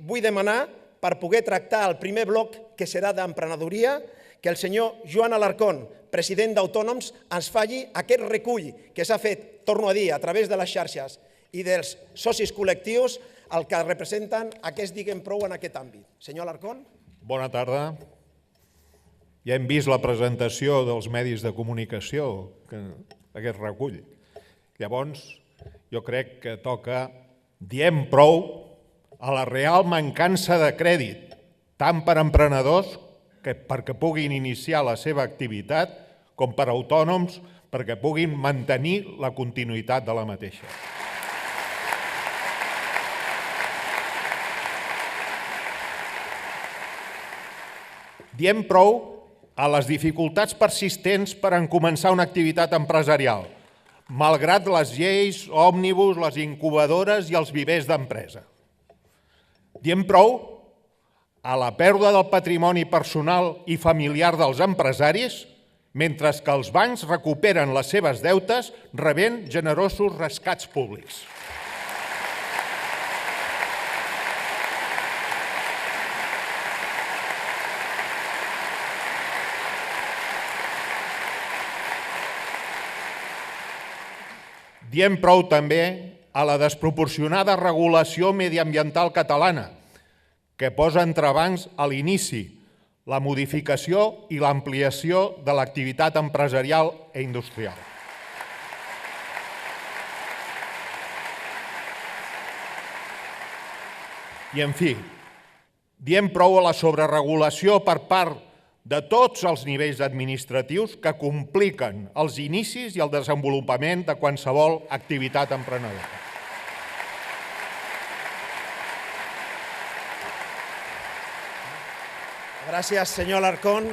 vull demanar, per poder tractar el primer bloc, que serà d'emprenedoria, que el senyor Joan Alarcón, president d'Autònoms, ens faci aquest recull que s'ha fet, torno a dir, a través de les xarxes i dels socis col·lectius, el que representen aquests diguem prou en aquest àmbit. Senyor Alarcón. Bona tarda. Ja hem vist la presentació dels medis de comunicació, aquest recull. Llavors, jo crec que toca diem prou a la real mancança de crèdit, tant per a emprenedors perquè puguin iniciar la seva activitat, com per a autònoms perquè puguin mantenir la continuïtat de la mateixa. Diem prou a les dificultats persistents per a començar una activitat empresarial, malgrat les lleis, òmnibus, les incubadores i els vivers d'empresa. Diem prou a la pèrdua del patrimoni personal i familiar dels empresaris, mentre que els bancs recuperen les seves deutes rebent generosos rescats públics. Diem prou també a la desproporcionada regulació mediambiental catalana, que posa entrebancs a l'inici, la modificació i l'ampliació de l'activitat empresarial i industrial. I, en fi, diem prou a la sobreregulació per part de tots els nivells administratius que compliquen els inicis i el desenvolupament de qualsevol activitat emprenedora. Gràcies, senyor Alarcón.